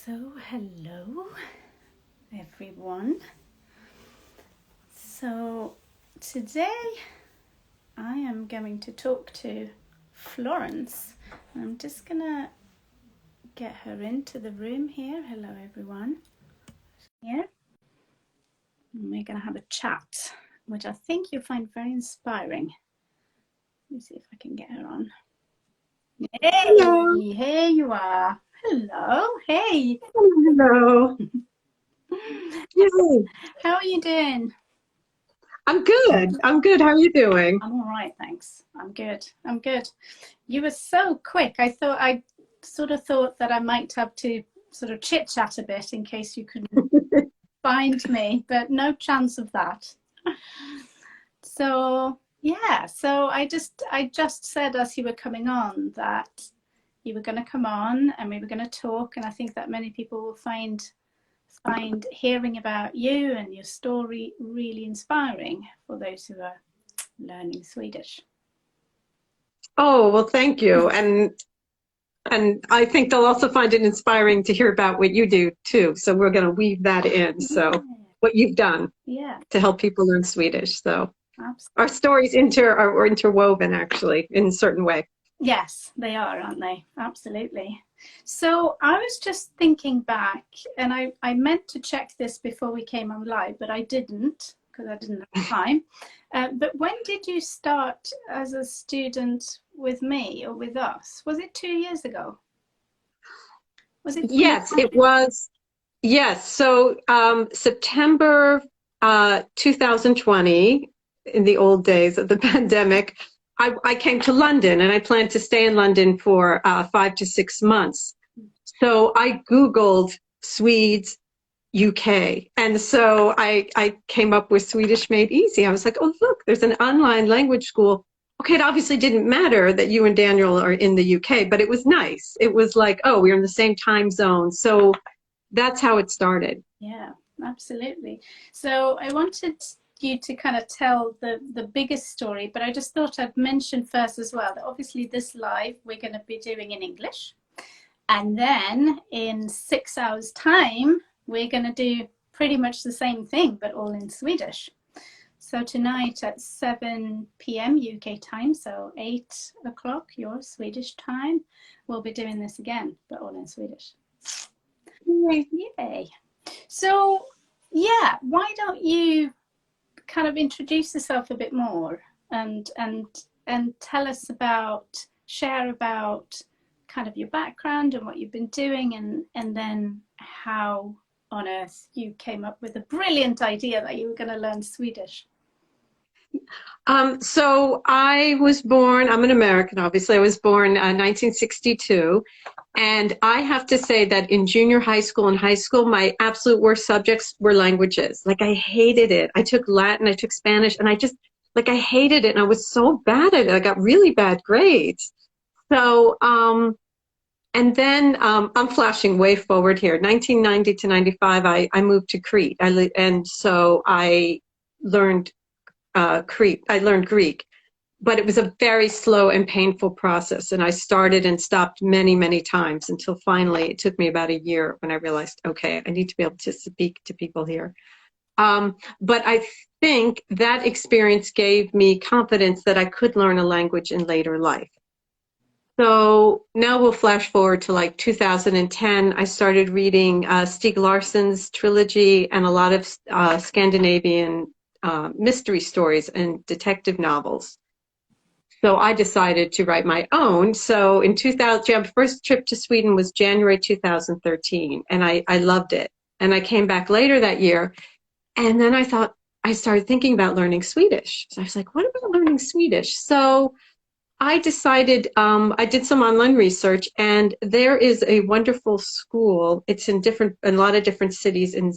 So, hello everyone. So, today I am going to talk to Florence. I'm just gonna get her into the room here. Hello everyone. Here. And we're gonna have a chat, which I think you'll find very inspiring. Let me see if I can get her on. Hey, hello. Here you are. Hello. Hey. Hello. Yay. How are you doing? I'm good. How are you doing? I'm all right, thanks. I'm good. You were so quick. I sort of thought that I might have to sort of chit chat a bit in case you couldn't find me, but no chance of that. So yeah, so I just said as you were coming on that you were going to come on and we were going to talk, and I think that many people will find hearing about you and your story really inspiring for those who are learning Swedish. Oh, well, thank you. And I think they'll also find it inspiring to hear about what you do too. So we're going to weave that in. So what you've done to help people learn Swedish. So absolutely. Our stories are interwoven actually in a certain way. Yes, they are, aren't they? Absolutely. So I was just thinking back, and I meant to check this before we came on live, but I didn't because I didn't have time. But when did you start as a student with me or with us? Was it 2 years ago? Was it? Yes, it was. Yes. So September 2020, in the old days of the pandemic, I came to London and I planned to stay in London for 5 to 6 months. So I Googled Swedes, UK. And so I came up with Swedish Made Easy. I was like, oh, look, there's an online language school. Okay, it obviously didn't matter that you and Daniel are in the UK, but it was nice. It was like, oh, we're in the same time zone. So that's how it started. Yeah, absolutely. So I wanted you to kind of tell the biggest story, but I just thought I'd mention first as well that obviously this live we're going to be doing in English, and then in 6 hours time we're going to do pretty much the same thing but all in Swedish. So tonight at 7 p.m. UK time, so 8 o'clock your Swedish time, we'll be doing this again but all in Swedish. Yay. So yeah, why don't you kind of introduce yourself a bit more and tell us share about kind of your background and what you've been doing, and then how on earth you came up with a brilliant idea that you were going to learn Swedish. So I was born, I'm an American, obviously. I was born 1962. And I have to say that in junior high school and high school, my absolute worst subjects were languages. Like I hated it. I took Latin, I took Spanish, and I hated it. And I was so bad at it. I got really bad grades. So, and then I'm flashing way forward here. 1990 to 95, I moved to Crete. And so I learned Crete. I learned Greek. But it was a very slow and painful process. And I started and stopped many, many times until finally it took me about a year when I realized, okay, I need to be able to speak to people here. But I think that experience gave me confidence that I could learn a language in later life. So now we'll flash forward to like 2010. I started reading Stieg Larsson's trilogy and a lot of Scandinavian mystery stories and detective novels. So I decided to write my own. So in 2000, my first trip to Sweden was January 2013, and I loved it. And I came back later that year, and then I started thinking about learning Swedish. So I was like, what about learning Swedish? So I decided, I did some online research, and there is a wonderful school. It's in a lot of different cities in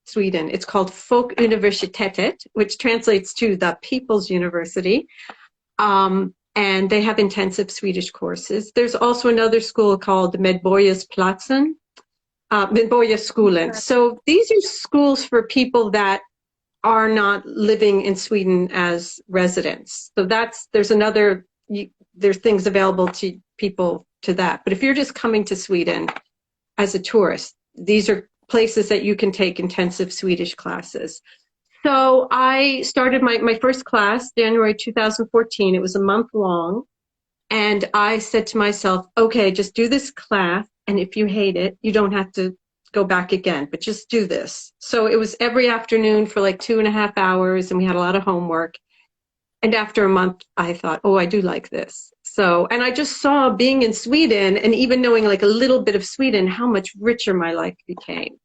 Sweden. It's called Folkuniversitetet, which translates to the People's University. And they have intensive Swedish courses. There's also another school called Medborgarplatsen, Medborgarskolan. So these are schools for people that are not living in Sweden as residents. So there's things available to people to that. But if you're just coming to Sweden, as a tourist. These are places that you can take intensive Swedish classes. So I started my first class, January 2014. It was a month long. And I said to myself, okay, just do this class. And if you hate it, you don't have to go back again, but just do this. So it was every afternoon for like 2.5 hours, and we had a lot of homework. And after a month, I thought, oh, I do like this. So, and I just saw being in Sweden and even knowing like a little bit of Sweden, how much richer my life became.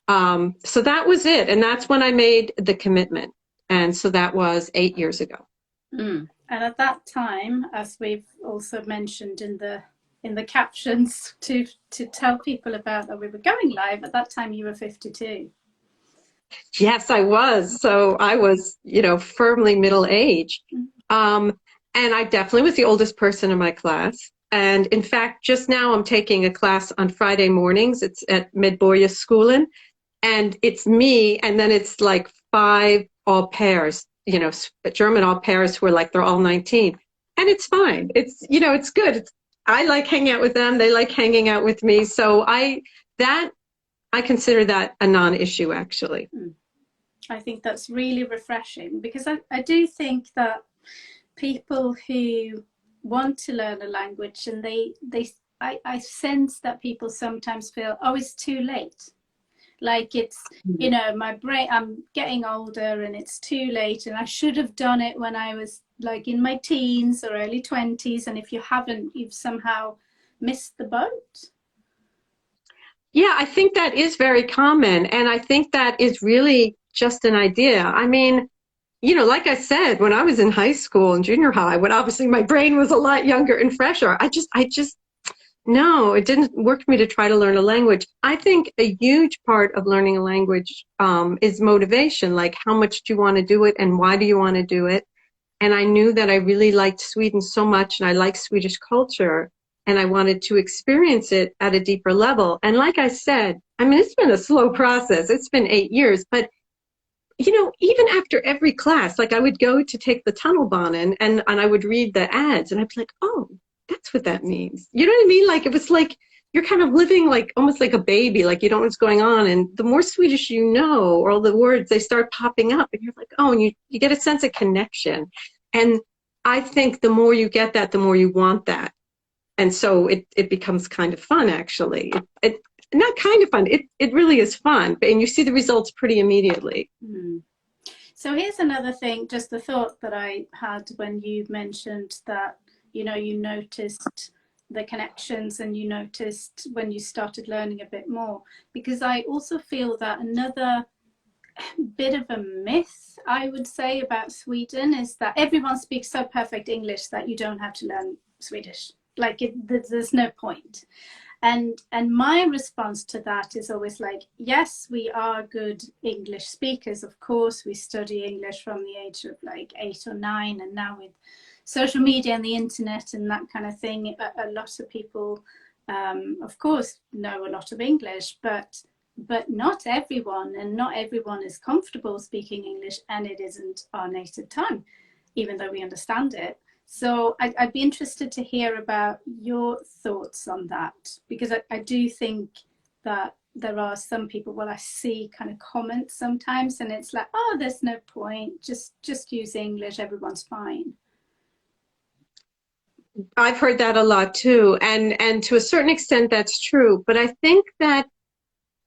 So that was it. And that's when I made the commitment. And so that was 8 years ago. Mm. And at that time, as we've also mentioned in the captions to tell people about that we were going live, at that time you were 52. Yes, I was. So I was, firmly middle age. And I definitely was the oldest person in my class. And in fact, just now I'm taking a class on Friday mornings. It's at Medborgarskolan. And it's me, and then it's like 5 au pairs, German au pairs who are like, they're all 19. And it's fine. It's, it's good. I like hanging out with them. They like hanging out with me. So I consider that a non-issue, actually. I think that's really refreshing, because I do think that people who want to learn a language, and I sense that people sometimes feel, oh, it's too late. Like it's, my brain, I'm getting older and it's too late, and I should have done it when I was like in my teens or early 20s. And if you haven't, you've somehow missed the boat. Yeah, I think that is very common. And I think that is really just an idea. I mean, like I said, when I was in high school and junior high, when obviously my brain was a lot younger and fresher, no, it didn't work for me to try to learn a language. I think a huge part of learning a language is motivation. Like, how much do you want to do it and why do you want to do it? And I knew that I really liked Sweden so much, and I liked Swedish culture, and I wanted to experience it at a deeper level. And like I said, I mean, it's been a slow process. It's been 8 years, but even after every class, like I would go to take the tunnelbanan and I would read the ads, and I'd be like, oh, that's what that means. You know what I mean? Like, it was like you're kind of living like almost like a baby, like you don't know what's going on. And the more Swedish you know, or all the words, they start popping up, and you're like, oh, and you get a sense of connection. And I think the more you get that, the more you want that. And so it becomes kind of fun, actually. It not kind of fun. It really is fun, and you see the results pretty immediately. Mm. So here's another thing, just the thought that I had when you mentioned that, you noticed the connections, and you noticed when you started learning a bit more, because I also feel that another bit of a myth, I would say, about Sweden is that everyone speaks so perfect English that you don't have to learn Swedish. Like there's no point. And my response to that is always like, yes, we are good English speakers. Of course, we study English from the age of like 8 or 9. And now with social media and the internet and that kind of thing, a lot of people, of course, know a lot of English, but not everyone, and not everyone is comfortable speaking English, and it isn't our native tongue, even though we understand it. So I'd be interested to hear about your thoughts on that, because I do think that there are some people, well, I see kind of comments sometimes, and it's like, oh, there's no point, just use English, everyone's fine. I've heard that a lot too, and to a certain extent that's true, but I think that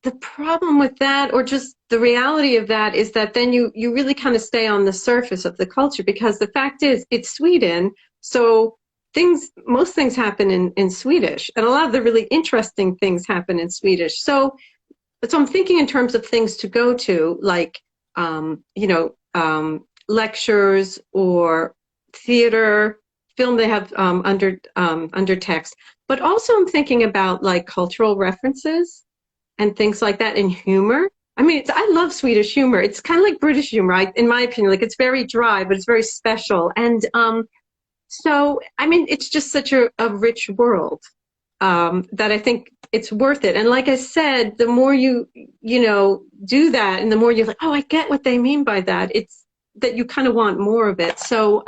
the problem with that, or just the reality of that, is that then you really kind of stay on the surface of the culture, because the fact is it's Sweden, so most things happen in Swedish, and a lot of the really interesting things happen in Swedish. So I'm thinking in terms of things to go to, like lectures or theater, film. They have undertext, but also I'm thinking about like cultural references and things like that, and humor. I mean, I love Swedish humor. It's kind of like British humor, in my opinion. Like, it's very dry, but it's very special. And so, I mean, it's just such a rich world that I think it's worth it. And like I said, the more you do that, and the more you're like, oh, I get what they mean by that, it's that you kind of want more of it. So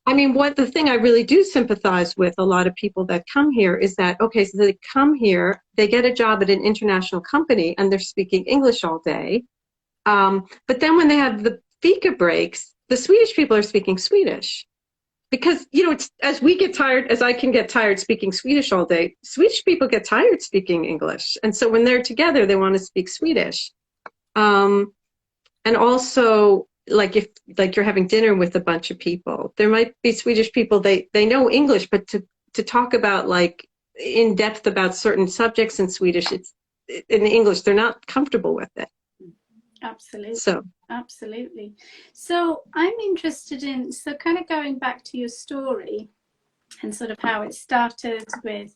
I mean, what the thing I really do sympathize with a lot of people that come here is that, okay, so they come here, they get a job at an international company, and they're speaking English all day. But then when they have the fika breaks, the Swedish people are speaking Swedish. Because, you know, it's, as we get tired, as I can get tired speaking Swedish all day, Swedish people get tired speaking English. And so when they're together, they want to speak Swedish. And also, like if like you're having dinner with a bunch of people, there might be Swedish people, they know English, but to talk about like in depth about certain subjects in Swedish, it's in English, they're not comfortable with it. Absolutely. So absolutely. So I'm interested in, so kind of going back to your story and sort of how it started with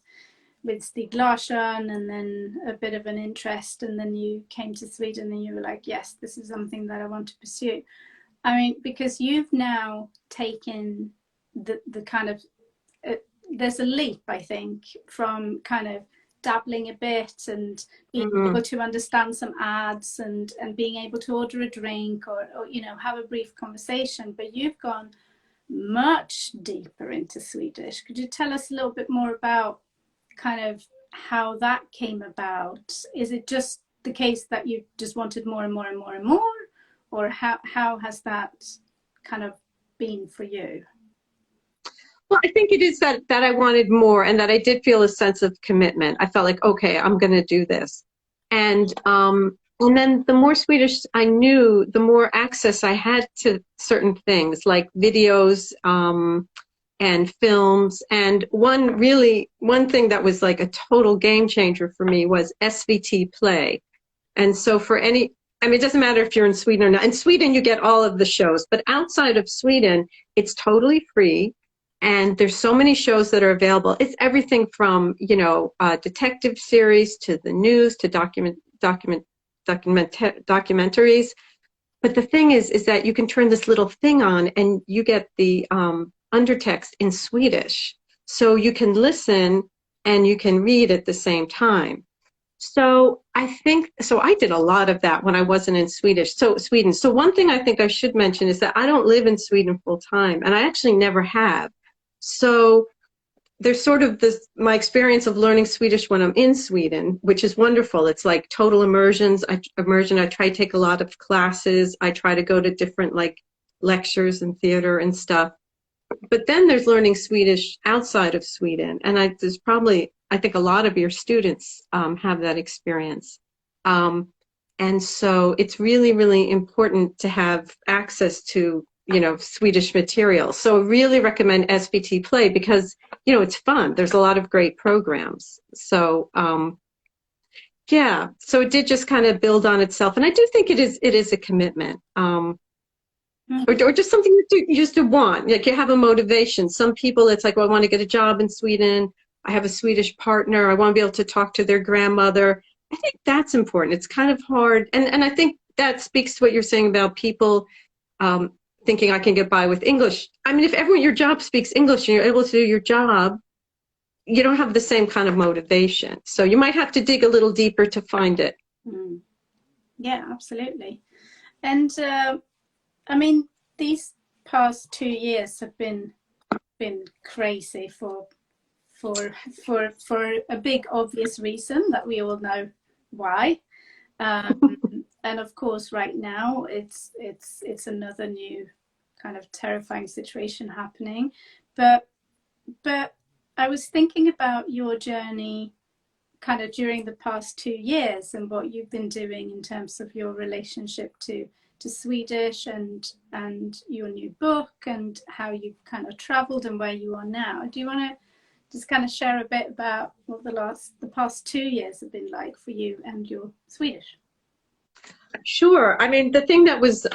Stig Larsson, and then a bit of an interest, and then you came to Sweden and you were like, yes, this is something that I want to pursue. I mean, because you've now taken the kind of, there's a leap, I think, from kind of dabbling a bit and being able to understand some ads and being able to order a drink or, you know, have a brief conversation, but you've gone much deeper into Swedish. Could you tell us a little bit more about kind of how that came about? Is it just the case that you just wanted more and more and more and more, or how has that kind of been for you? well, I think it is that I wanted more, and that I did feel a sense of commitment. I felt like, okay, I'm going to do this. And then the more Swedish I knew, the more access I had to certain things like videos and films. And one thing that was like a total game changer for me was SVT Play. And so for I mean, it doesn't matter if you're in Sweden or not. In Sweden, you get all of the shows, but outside of Sweden, it's totally free. And there's so many shows that are available. It's everything from, you know, detective series to the news to documentaries. But the thing is that you can turn this little thing on and you get the undertext in Swedish. So you can listen and you can read at the same time. So I did a lot of that when I wasn't in Sweden. So one thing I think I should mention is that I don't live in Sweden full time, and I actually never have. So there's sort of my experience of learning Swedish when I'm in Sweden, which is wonderful. It's like total immersion. I try to take a lot of classes. I try to go to different like lectures and theater and stuff. But then there's learning Swedish outside of Sweden. And I think a lot of your students have that experience. And so it's really, really important to have access to, you know, Swedish material. So I really recommend SVT Play because, you know, it's fun. There's a lot of great programs. So, yeah, so it did just kind of build on itself. And I do think it is a commitment. Or just something you just to want. Like you have a motivation. Some people, it's like, well, I want to get a job in Sweden. I have a Swedish partner. I want to be able to talk to their grandmother. I think that's important. It's kind of hard. And I think that speaks to what you're saying about people thinking I can get by with English. I mean, if everyone, your job speaks English and you're able to do your job, you don't have the same kind of motivation. So you might have to dig a little deeper to find it. Yeah, absolutely. And I mean, these past 2 years have been crazy for a big obvious reason that we all know why. And of course, right now it's another new kind of terrifying situation happening. But I was thinking about your journey kind of during the past 2 years and what you've been doing in terms of your relationship to Swedish and your new book and how you've kind of traveled and where you are now. Do you want to just kind of share a bit about what the past 2 years have been like for you and your Swedish? Sure. I mean, the thing that was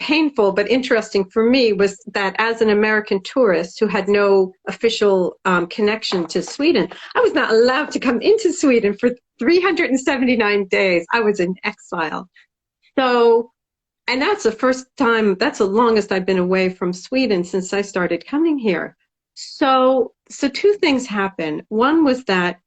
painful but interesting for me was that as an American tourist who had no official connection to Sweden, I was not allowed to come into Sweden for 379 days. I was in exile. So, and that's the longest I've been away from Sweden since I started coming here. So two things happened. One was that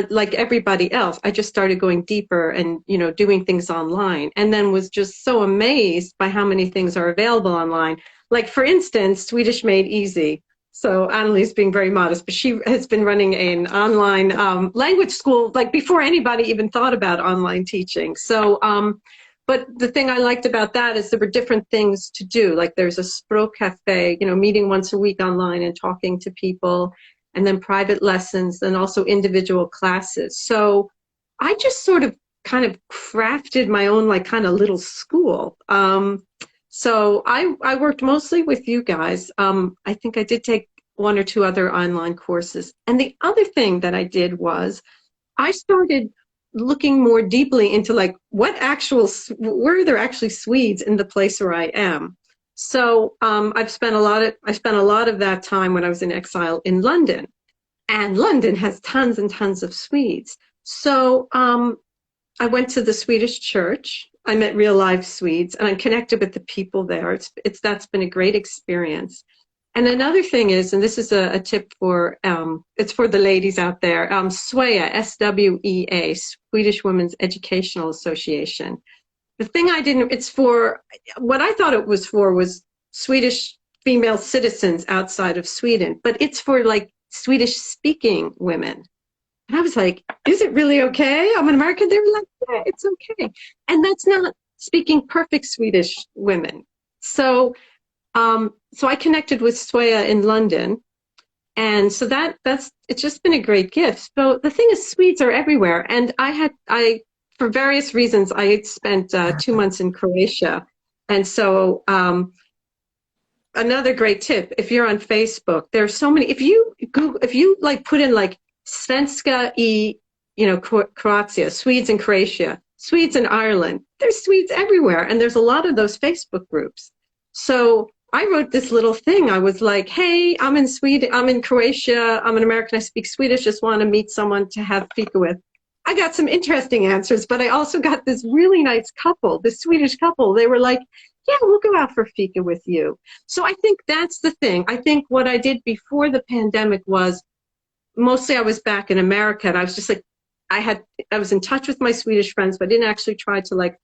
like everybody else, I just started going deeper and, you know, doing things online, and then was just so amazed by how many things are available online. like for instance, Swedish Made Easy. So Annalise being very modest, but she has been running an online language school like before anybody even thought about online teaching. So, but the thing I liked about that is there were different things to do. Like there's a Språk Cafe, you know, meeting once a week online and talking to people, and then private lessons, and also individual classes. So I just sort of kind of crafted my own like kind of little school. So I worked mostly with you guys. I think I did take one or two other online courses. And the other thing that I did was I started looking more deeply into like where are there actually Swedes in the place where I am. So I spent a lot of that time when I was in exile in London, and London has tons and tons of Swedes. So I went to the Swedish church. I met real live Swedes, and I'm connected with the people there. That's been a great experience. And another thing is, and this is a tip for, it's for the ladies out there, SWEA, SWEA, Swedish Women's Educational Association. The thing what I thought it was for was Swedish female citizens outside of Sweden, but it's for like Swedish speaking women. And I was like, is it really okay? I'm an American. They were like, yeah, it's okay. And that's not speaking perfect Swedish women. So, so I connected with Swea in London. And so it's just been a great gift. So the thing is, Swedes are everywhere. And for various reasons, I had spent 2 months in Croatia. And so, another great tip, if you're on Facebook, there's so many, if you like put in like Svenska I, you know, Croatia, Swedes in Croatia, Swedes in Ireland, there's Swedes everywhere. And there's a lot of those Facebook groups. So I wrote this little thing. I was like, hey, I'm in Sweden, I'm in Croatia, I'm an American, I speak Swedish, just want to meet someone to have fika with. I got some interesting answers, but I also got this really nice couple, this Swedish couple. They were like, yeah, we'll go out for fika with you. So I think that's the thing. I think what I did before the pandemic was, mostly I was back in America, and I was just like, I was in touch with my Swedish friends, but I didn't actually try to like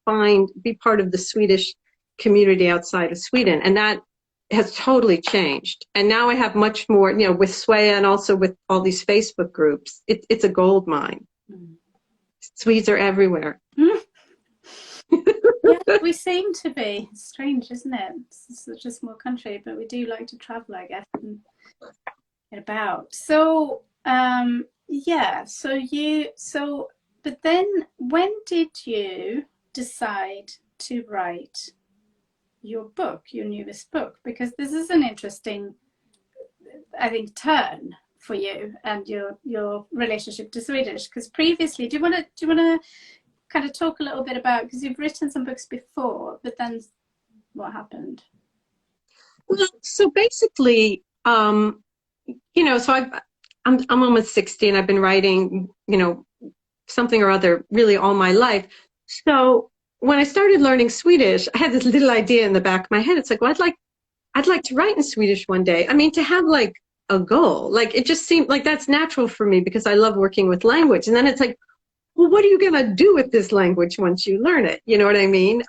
be part of the Swedish community outside of Sweden. And that has totally changed. And now I have much more, you know, with Swea and also with all these Facebook groups, it's a gold mine. Swedes are everywhere. Yeah, we seem to be. It's strange, isn't it? It's such a small country, but we do like to travel, I guess, and get about. So, yeah, but then when did you decide to write your book, your newest book? Because this is an interesting, I think, turn for you and your relationship to Swedish. Because previously, do you want to kind of talk a little bit about, because you've written some books before, but then what happened? Well, so basically, you know, so I'm almost 60 and I've been writing, you know, something or other really all my life. So when I started learning Swedish, I had this little idea in the back of my head. It's like, well, I'd like to write in Swedish one day. I mean, to have like a goal, like it just seemed like that's natural for me because I love working with language. And then it's like, well, what are you going to do with this language once you learn it? You know what I mean?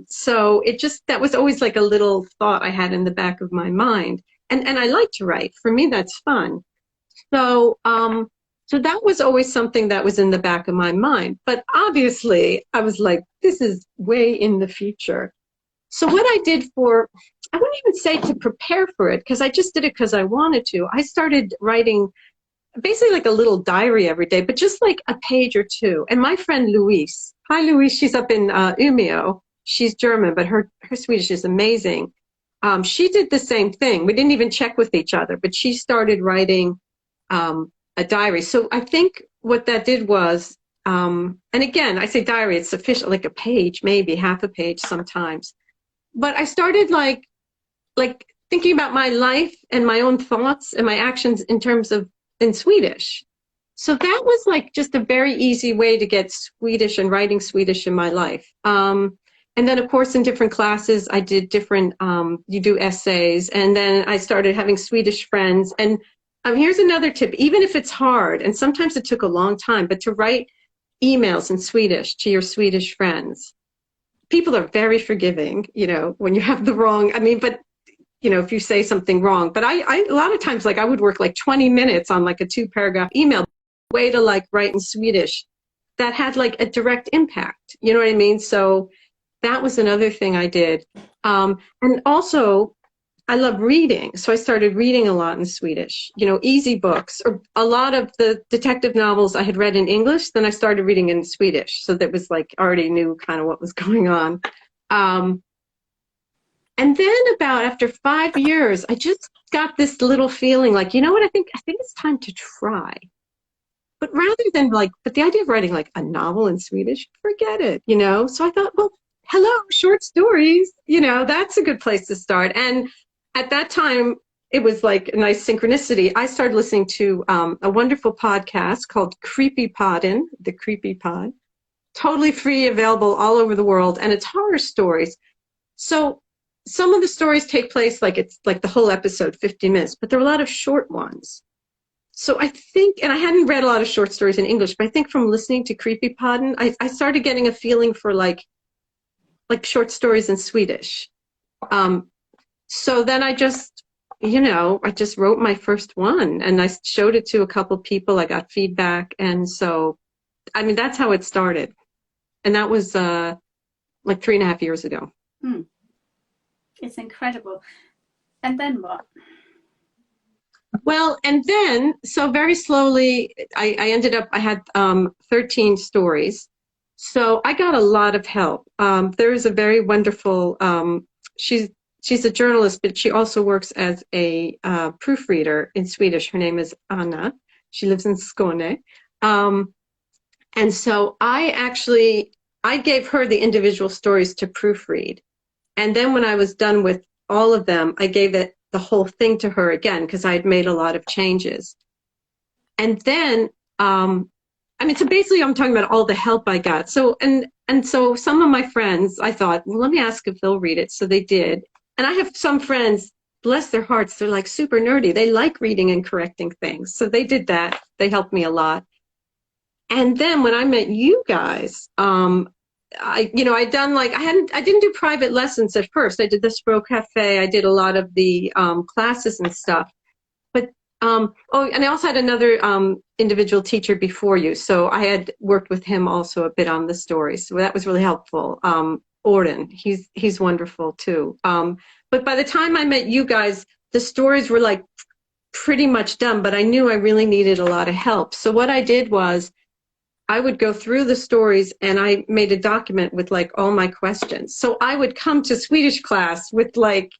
So that was always like a little thought I had in the back of my mind. And I like to write. For me, that's fun. So, so that was always something that was in the back of my mind. But obviously, I was like, this is way in the future. So what I did I wouldn't even say to prepare for it, because I just did it because I wanted to. I started writing basically like a little diary every day, but just like a page or two. And my friend Louise, hi Louise, she's up in Umeå. She's German, but her Swedish is amazing. She did the same thing. We didn't even check with each other, but she started writing a diary. So I think what that did was, and again, I say diary, it's official, like a page, maybe half a page sometimes. But I started like thinking about my life and my own thoughts and my actions in Swedish. So that was like just a very easy way to get Swedish and writing Swedish in my life. And then of course in different classes, I did different, you do essays, and then I started having Swedish friends. And here's another tip, even if it's hard, and sometimes it took a long time, but to write emails in Swedish to your Swedish friends. People are very forgiving, you know, when you have the wrong, but if you say something wrong. But I a lot of times, like I would work like 20 minutes on like a 2-paragraph email, way to like write in Swedish that had like a direct impact. You know what I mean? So that was another thing I did. And also, I love reading. So I started reading a lot in Swedish, easy books, or a lot of the detective novels I had read in English. Then I started reading in Swedish. So that was like already knew kind of what was going on. And then about after 5 years, I just got this little feeling like, you know what, I think it's time to try. But rather than but the idea of writing like a novel in Swedish, forget it, So I thought, well, hello, short stories, that's a good place to start. And at that time, it was like a nice synchronicity. I started listening to a wonderful podcast called Creepy Podden, the Creepy Pod, totally free, available all over the world. And it's horror stories. So some of the stories take place it's like the whole episode, 50 minutes, but there are a lot of short ones. So I think, and I hadn't read a lot of short stories in English, but I think from listening to Creepy Podden, I started getting a feeling for like short stories in Swedish. So then I just wrote my first one and I showed it to a couple people. I got feedback. And so, I mean, that's how it started. And that was like 3.5 years ago. It's incredible. And then what? Well, and then, so very slowly, I ended up, I had 13 stories. So I got a lot of help. There's a very wonderful, she's a journalist, but she also works as a proofreader in Swedish. Her name is Anna. She lives in Skåne. And so I gave her the individual stories to proofread. And then when I was done with all of them, I gave the whole thing to her again, because I had made a lot of changes. And then, so basically I'm talking about all the help I got. So, and so some of my friends, I thought, well, let me ask if they'll read it. So they did. And I have some friends, bless their hearts, they're like super nerdy. They like reading and correcting things. So they did that. They helped me a lot. And then when I met you guys, I didn't do private lessons at first. I did the Spro Cafe. I did a lot of the classes and stuff. But, and I also had another individual teacher before you. So I had worked with him also a bit on the stories. So that was really helpful. Orden, he's wonderful too. But by the time I met you guys, the stories were like pretty much done, but I knew I really needed a lot of help. So what I did was, I would go through the stories and I made a document with like all my questions. So I would come to Swedish class with like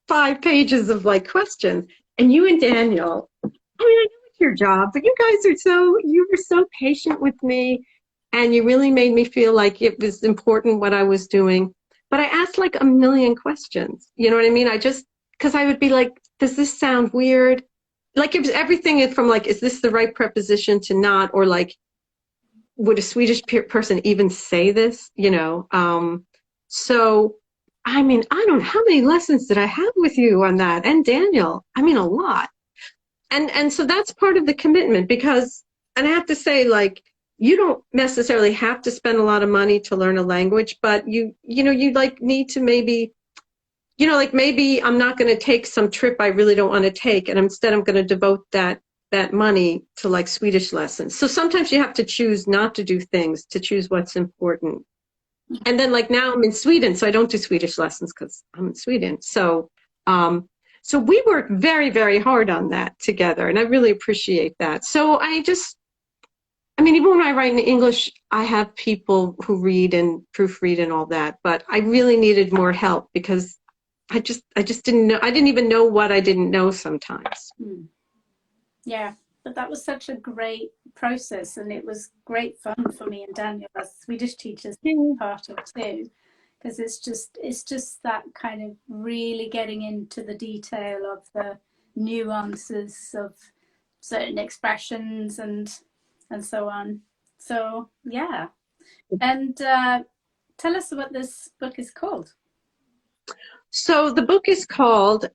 5 pages of like questions. And you and Daniel, I mean, I know it's your job, but you were so patient with me and you really made me feel like it was important what I was doing. But I asked like a million questions. You know what I mean? Because I would be like, does this sound weird? Like it was everything from like, is this the right preposition to not, or like, would a Swedish person even say this, So, I mean, I don't know, how many lessons did I have with you on that? And Daniel, I mean, a lot. And so that's part of the commitment because, and I have to say, like, you don't necessarily have to spend a lot of money to learn a language, but you like need to maybe, maybe I'm not going to take some trip I really don't want to take. And instead I'm going to devote that money to like Swedish lessons. So sometimes you have to choose not to do things to choose what's important. And then like now I'm in Sweden, so I don't do Swedish lessons because I'm in Sweden. So, so we work very, very hard on that together. And I really appreciate that. So even when I write in English, I have people who read and proofread and all that, but I really needed more help because I just didn't know. I didn't even know what I didn't know sometimes. Yeah, but that was such a great process and it was great fun for me and Daniel as Swedish teachers being part of too, because it's just that kind of really getting into the detail of the nuances of certain expressions and so on. So yeah, and tell us what this book is called. So the book is called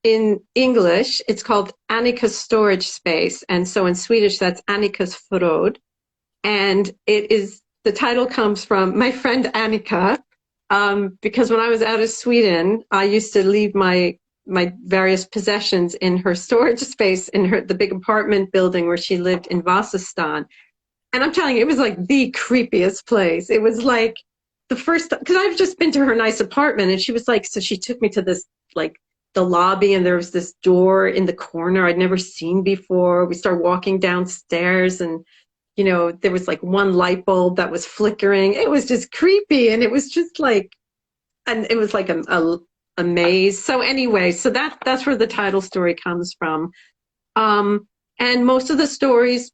in English, it's called Annika's Storage Space. And so in Swedish, that's Annika's Förråd. And the title comes from my friend Annika, because when I was out of Sweden, I used to leave my my various possessions in her storage space in the big apartment building where she lived in Vasastan. And I'm telling you, it was like the creepiest place. It was like the first, because I've just been to her nice apartment, and she was like, so she took me to this, like, the lobby, and there was this door in the corner I'd never seen before. We started walking downstairs, and, you know, there was like one light bulb that was flickering. It was just creepy. And it was just like, and it was like a maze. So anyway, so that's where the title story comes from. And most of the stories,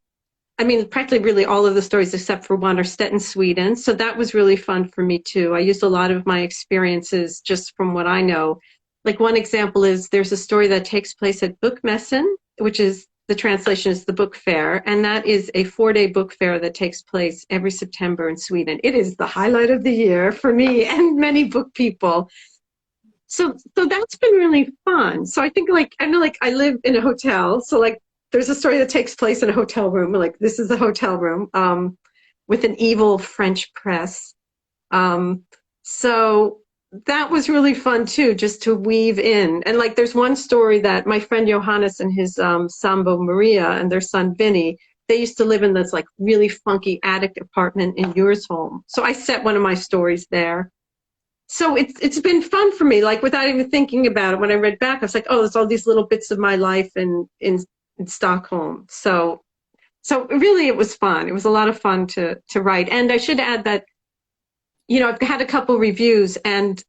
I mean, practically really all of the stories except for one are set in Sweden. So that was really fun for me too. I used a lot of my experiences just from what I know. Like one example is there's a story that takes place at Bookmässan, which is, the translation is the book fair. And that is a 4-day book fair that takes place every September in Sweden. It is the highlight of the year for me and many book people. So that's been really fun. So I think, like, I know, like, I live in a hotel. So like, there's a story that takes place in a hotel room. Like, this is a hotel room with an evil French press. So that was really fun too, just to weave in. And like, there's one story that my friend Johannes and his Sambo Maria and their son Vinny, they used to live in this like really funky attic apartment in Djursholm. So I set one of my stories there. So it's been fun for me, like, without even thinking about it. When I read back, I was like, oh, there's all these little bits of my life in Stockholm. So really, it was fun. It was a lot of fun to write. And I should add that, you know, I've had a couple reviews, and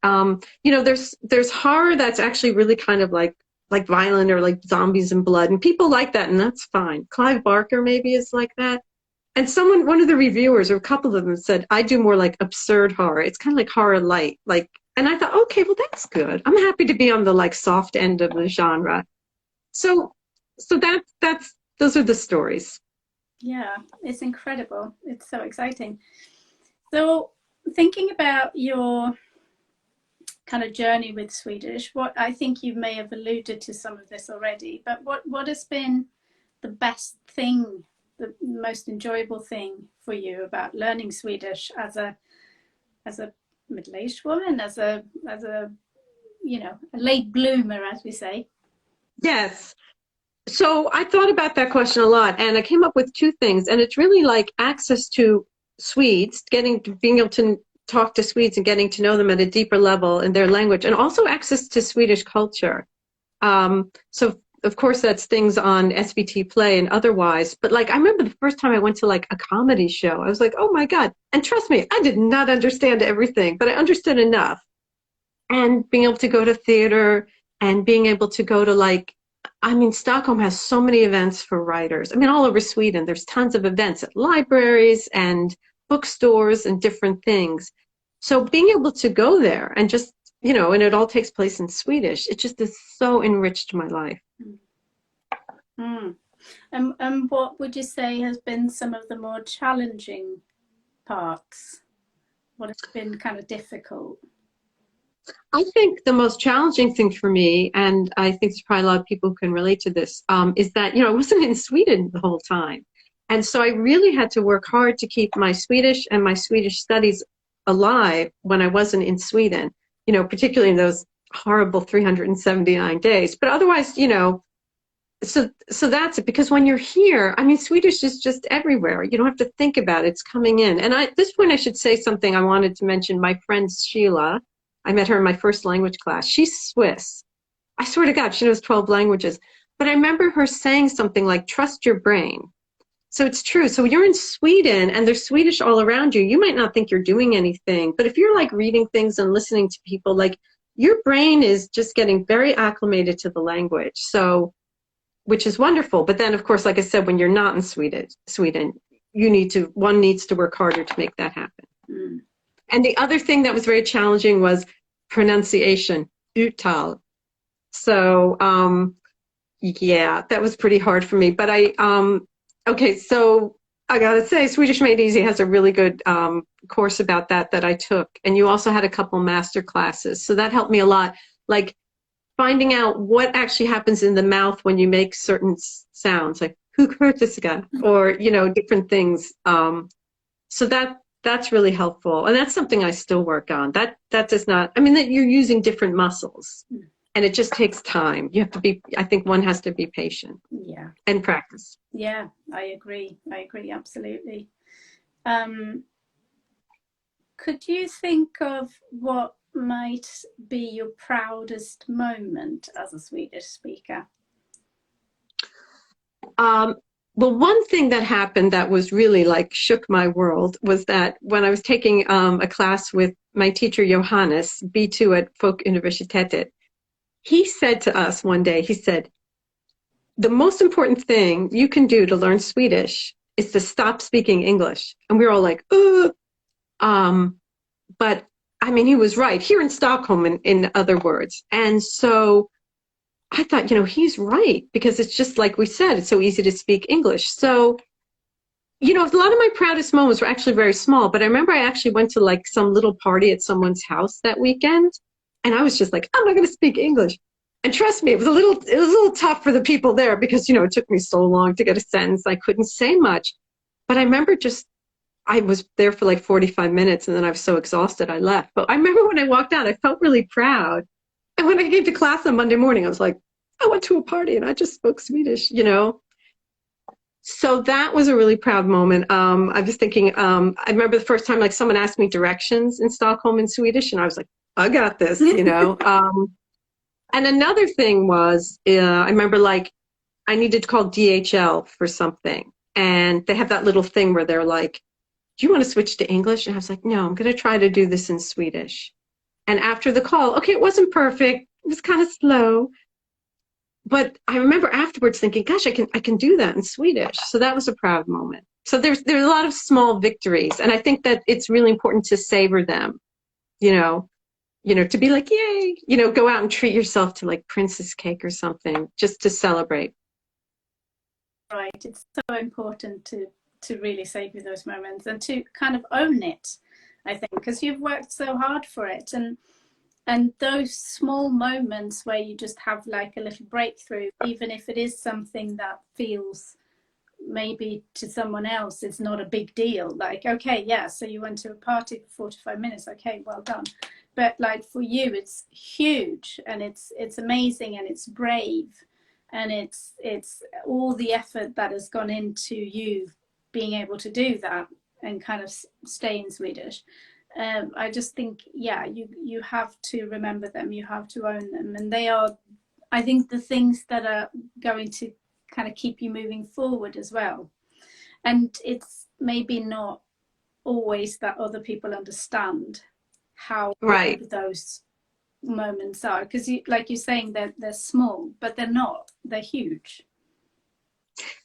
you know, there's horror that's actually really kind of like violent, or like zombies and blood, and people like that, and that's fine. Clive Barker maybe is like that. And one of the reviewers, or a couple of them, said, I do more like absurd horror. It's kind of like horror light. Like, and I thought, okay, well, that's good. I'm happy to be on the like soft end of the genre. So those are the stories. Yeah, it's incredible. It's so exciting. So thinking about your kind of journey with Swedish, what I think you may have alluded to some of this already, but what has been the best thing, the most enjoyable thing for you about learning Swedish as a middle-aged woman, as a you know, a late bloomer, as we say? Yes. So I thought about that question a lot, and I came up with two things. And it's really like access to Swedes, being able to talk to Swedes and getting to know them at a deeper level in their language, and also access to Swedish culture. So of course that's things on SVT Play and otherwise. But like, I remember the first time I went to like a comedy show, I was like, oh my God. And trust me, I did not understand everything, but I understood enough. And being able to go to theater, and being able to go to, like, I mean, Stockholm has so many events for writers. I mean, all over Sweden, there's tons of events at libraries and bookstores and different things. So being able to go there and just, you know, and it all takes place in Swedish, it just has so enriched my life. Mm. And what would you say has been some of the more challenging parts? What has been kind of difficult? I think the most challenging thing for me, and I think there's probably a lot of people who can relate to this, is that, you know, I wasn't in Sweden the whole time. And so I really had to work hard to keep my Swedish and my Swedish studies alive when I wasn't in Sweden, you know, particularly in those horrible 379 days. But otherwise, you know, so that's it. Because when you're here, I mean, Swedish is just everywhere. You don't have to think about it. It's coming in. And at this point, I should say something I wanted to mention. My friend Sheila, I met her in my first language class. She's Swiss. I swear to God, she knows 12 languages. But I remember her saying something like, trust your brain. So it's true. So you're in Sweden and there's Swedish all around you. You might not think you're doing anything, but if you're like reading things and listening to people, like, your brain is just getting very acclimated to the language. So, which is wonderful. But then, of course, like I said, when you're not in Sweden, one needs to work harder to make that happen. Mm. And the other thing that was very challenging was pronunciation, uttal. So, yeah, that was pretty hard for me. But okay, so I gotta say, Swedish Made Easy has a really good course about that I took. And you also had a couple master classes. So that helped me a lot. Like, finding out what actually happens in the mouth when you make certain sounds, like hukrutiska, or, you know, different things. So that's really helpful. And that's something I still work on. That does not, I mean, that you're using different muscles. And it just takes time. You have to be, I think one has to be patient. Yeah. And practice. Yeah, I agree. I agree, absolutely. Could you think of what might be your proudest moment as a Swedish speaker? Well, one thing that happened that was really like shook my world was that when I was taking a class with my teacher Johannes, B2 at Folkuniversitetet, he said to us one day, he said, the most important thing you can do to learn Swedish is to stop speaking English. And we were all like, ugh. But I mean, he was right, here in Stockholm, in other words. And so I thought, he's right, because it's just like we said, it's so easy to speak English. So, a lot of my proudest moments were actually very small, but I remember I actually went to like some little party at someone's house that weekend, and I was just like, I'm not going to speak English. And trust me, it was a little tough for the people there because, it took me so long to get a sentence. I couldn't say much. But I remember I was there for like 45 minutes, and then I was so exhausted I left. But I remember when I walked out, I felt really proud. And when I came to class on Monday morning, I was like, I went to a party and I just spoke Swedish, So that was a really proud moment. I was thinking, I remember the first time like someone asked me directions in Stockholm in Swedish, and I was like, I got this, And another thing was, I remember like I needed to call DHL for something. And they have that little thing where they're like, do you want to switch to English? And I was like, no, I'm going to try to do this in Swedish. And after the call, okay, it wasn't perfect. It was kind of slow. But I remember afterwards thinking, gosh, I can do that in Swedish. So that was a proud moment. So there's a lot of small victories. And I think that it's really important to savor them, to be like, yay, go out and treat yourself to like princess cake or something just to celebrate. Right. It's so important to really savor those moments and to kind of own it, I think, because you've worked so hard for it. And those small moments where you just have like a little breakthrough, even if it is something that feels maybe to someone else it's not a big deal, like, okay, yeah, so you went to a party for 45 minutes, okay, well done. But like for you, it's huge, and it's amazing, and it's brave, and it's all the effort that has gone into you being able to do that and kind of stay in Swedish. I just think, yeah, you have to remember them, you have to own them, and they are, I think, the things that are going to kind of keep you moving forward as well. And it's maybe not always that other people understand how right. big those moments are, because like you're saying, they're small, but they're not, they're huge.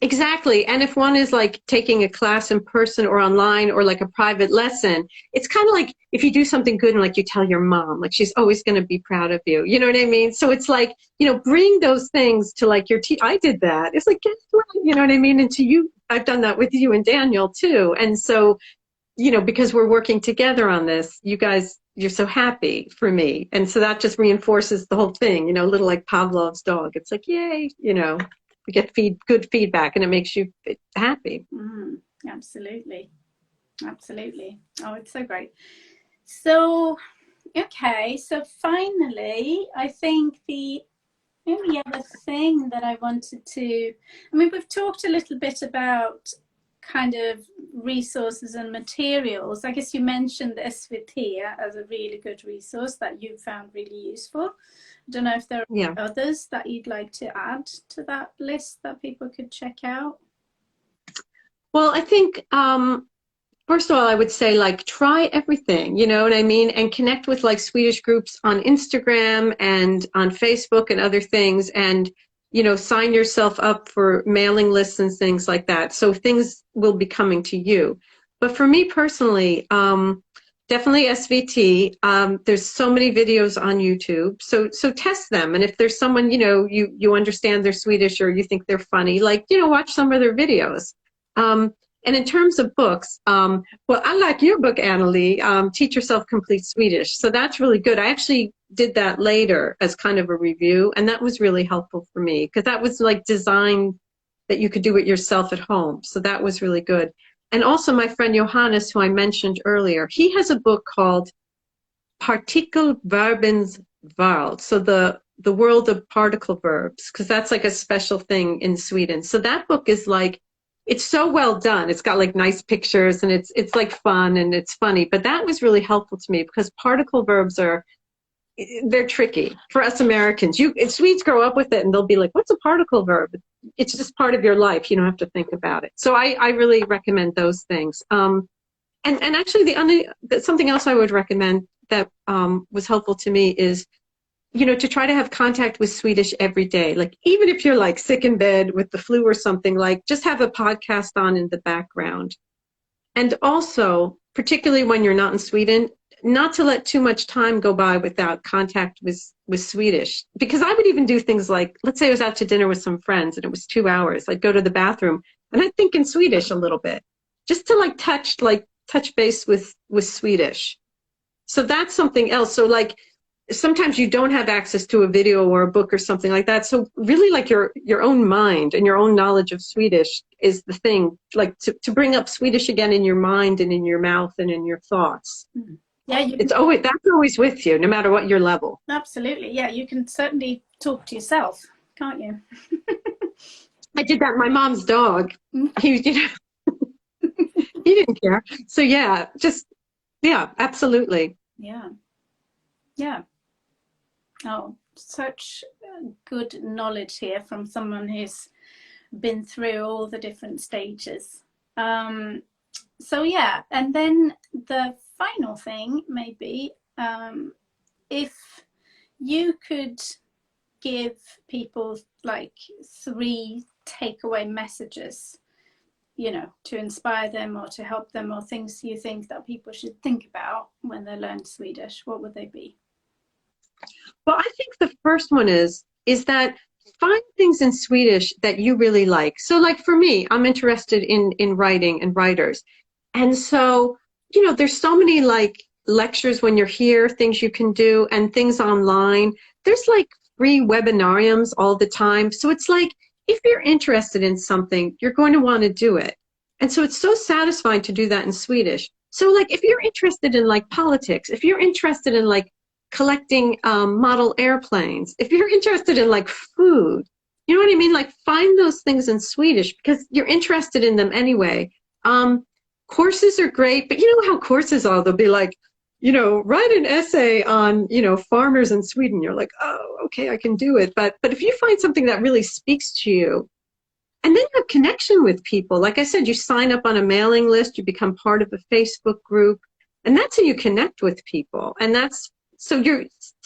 Exactly. And if one is like taking a class in person or online or like a private lesson, it's kind of like if you do something good and like you tell your mom, like she's always going to be proud of you. You know what I mean? So it's like, bring those things to like your I did that. It's like, guess what? You know what I mean? And to you, I've done that with you and Daniel too. And so, because we're working together on this, you guys, you're so happy for me. And so that just reinforces the whole thing, little like Pavlov's dog. It's like, yay, we get good feedback, and it makes you happy. Absolutely. Absolutely. Oh, it's so great. So, okay. So finally, I think the only other thing that I wanted to, we've talked a little bit about kind of resources and materials. I guess you mentioned SVT as a really good resource that you found really useful. I don't know if there are others that you'd like to add to that list that people could check out. Well, I think, first of all, I would say like try everything, you know what I mean? And connect with like Swedish groups on Instagram and on Facebook and other things. And, sign yourself up for mailing lists and things like that. So things will be coming to you. But for me personally, definitely SVT. There's so many videos on YouTube. So test them. And if there's someone, you understand they're Swedish or you think they're funny, like, watch some of their videos. And in terms of books, well, I like your book, Annalie, Teach Yourself Complete Swedish. So that's really good. I actually did that later as kind of a review, and that was really helpful for me because that was like designed that you could do it yourself at home. So that was really good. And also my friend Johannes, who I mentioned earlier, he has a book called Partikelverbens World. So the The World of Particle Verbs, because that's like a special thing in Sweden. So that book is like, it's so well done. It's got like nice pictures and it's like fun and it's funny. But that was really helpful to me because particle verbs they're tricky for us Americans. Swedes grow up with it and they'll be like, what's a particle verb? It's just part of your life. You don't have to think about it. So I really recommend those things. And actually something else I would recommend that was helpful to me is, to try to have contact with Swedish every day. Like, even if you're like sick in bed with the flu or something, like just have a podcast on in the background. And also, particularly when you're not in Sweden, not to let too much time go by without contact with Swedish. Because I would even do things like, let's say I was out to dinner with some friends and it was 2 hours. I'd go to the bathroom and I'd think in Swedish a little bit, just to touch base with Swedish. So that's something else. So like, sometimes you don't have access to a video or a book or something like that. So really like your own mind and your own knowledge of Swedish is the thing, like to bring up Swedish again in your mind and in your mouth and in your thoughts. Yeah, that's always with you, no matter what your level. Absolutely. Yeah, you can certainly talk to yourself, can't you? I did that. My mom's dog, he didn't care. So yeah, absolutely. Yeah. Oh, such good knowledge here from someone who's been through all the different stages. So yeah, and then the final thing maybe, if you could give people like 3 takeaway messages, to inspire them or to help them, or things you think that people should think about when they learn Swedish, what would they be? Well, I think the first one is that find things in Swedish that you really like. So like for me, I'm interested in writing and writers. And so, there's so many like lectures when you're here, things you can do and things online. There's like free webinariums all the time. So it's like, if you're interested in something, you're going to want to do it. And so it's so satisfying to do that in Swedish. So like if you're interested in like politics, if you're interested in like collecting model airplanes, if you're interested in like food, you know what I mean? Like find those things in Swedish because you're interested in them anyway. Courses are great, but you know how courses are, they'll be like, write an essay on, farmers in Sweden. You're like, oh, okay, I can do it. But if you find something that really speaks to you, and then you have connection with people, like I said, you sign up on a mailing list, you become part of a Facebook group, and that's how you connect with people. And so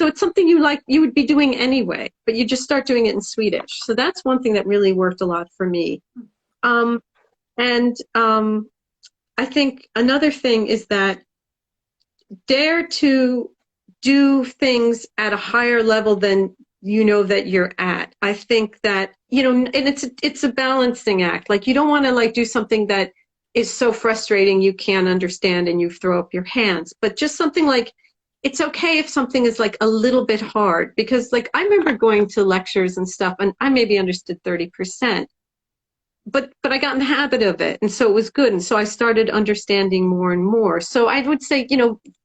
it's something you would be doing anyway, but you just start doing it in Swedish. So that's one thing that really worked a lot for me. I think another thing is that dare to do things at a higher level than that you're at. I think that, and it's a balancing act. Like you don't want to like do something that is so frustrating you can't understand and you throw up your hands, but just something like, it's okay if something is like a little bit hard, because like I remember going to lectures and stuff and I maybe understood 30%. But I got in the habit of it, and so it was good, and so I started understanding more and more. So I would say,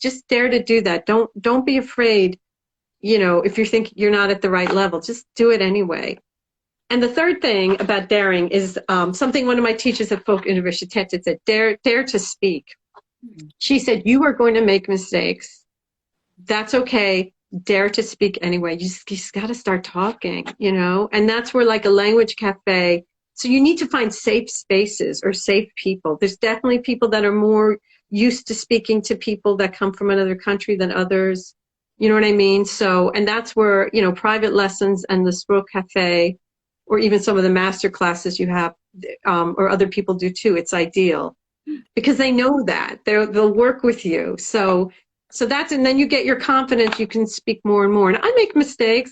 just dare to do that. Don't be afraid, if you think you're not at the right level, just do it anyway. And the third thing about daring is something one of my teachers at Folk Universitetet said, dare to speak. She said, you are going to make mistakes. That's okay. Dare to speak anyway. You just got to start talking, and that's where like a language cafe. So you need to find safe spaces or safe people. There's definitely people that are more used to speaking to people that come from another country than others. You know what I mean? So, and that's where, private lessons and the Språk Cafe, or even some of the master classes you have, or other people do too, it's ideal. Because they know that. They'll work with you. So that's, and then you get your confidence, you can speak more and more. And I make mistakes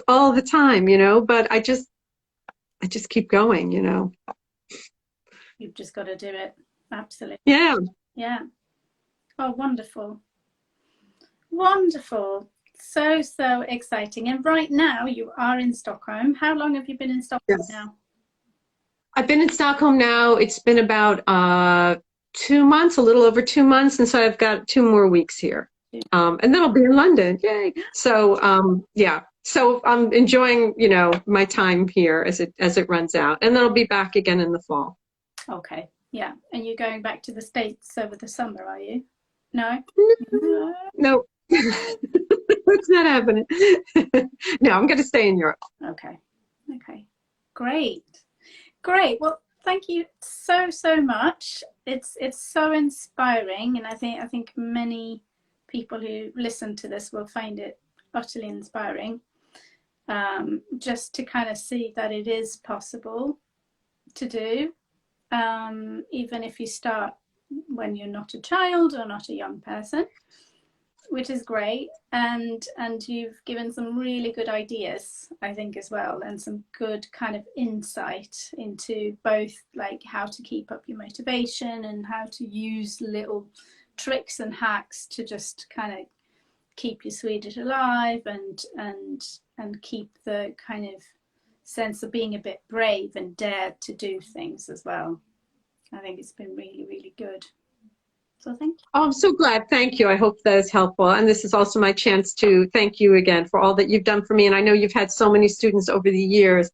all the time, but I just keep going, You've just got to do it. Absolutely. Yeah. Oh, wonderful. So exciting. And right now you are in Stockholm. How long have you been in Stockholm now? I've been in Stockholm now. It's been about 2 months, a little over 2 months, and so I've got 2 more weeks here. And then I'll be in London. Yay. So yeah, So I'm enjoying, my time here as it runs out, and then I'll be back again in the fall. Okay. Yeah. And you're going back to the States over the summer, are you? No? No, it's not happening. No, I'm going to stay in Europe. Okay. Okay. Great. Great. Well, thank you so, so much. It's so inspiring, and I think many people who listen to this will find it utterly inspiring. Just to kind of see that it is possible to do, even if you start when you're not a child or not a young person, which is great. And you've given some really good ideas, I think, as well, and some good kind of insight into both like how to keep up your motivation and how to use little tricks and hacks to just kind of keep your Swedish alive and keep the kind of sense of being a bit brave and dare to do things as well. I think it's been really, really good. So thank you. Oh, I'm so glad. Thank you. I hope that is helpful. And this is also my chance to thank you again for all that you've done for me. And I know you've had so many students over the years,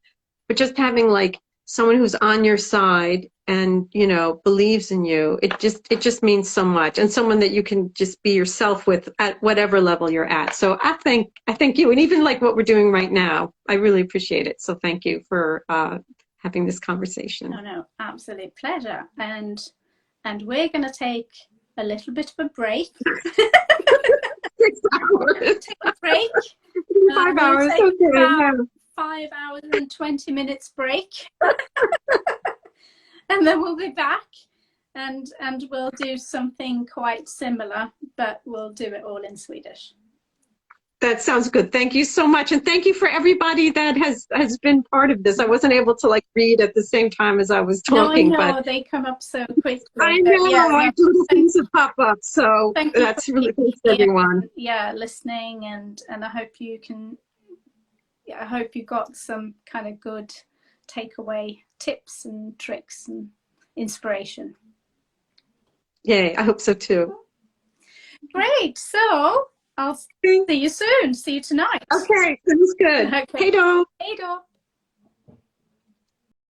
but just having like someone who's on your side and, believes in you, it just means so much. And someone that you can just be yourself with at whatever level you're at. So I thank you. And even like what we're doing right now, I really appreciate it. So thank you for having this conversation. No, absolute pleasure. And we're going to take a little bit of a break. 6 hours. Take a break. 5 hours. Take Okay. about 5 hours and 20 minutes break. And then we'll be back and we'll do something quite similar, but we'll do it all in Swedish. That sounds good. Thank you so much. And thank you for everybody that has been part of this. I wasn't able to like read at the same time as I was talking. No, I know, but they come up so quickly. I know, Yeah, I do the things that pop up. So that's really thanks to everyone. Yeah, listening and I hope you can, I hope you got some kind of good takeaway tips and tricks and inspiration. Yay, I hope so too. Great. So I'll see you soon. See you tonight. Okay, sounds good. Okay. Hey, Dom. Hej då.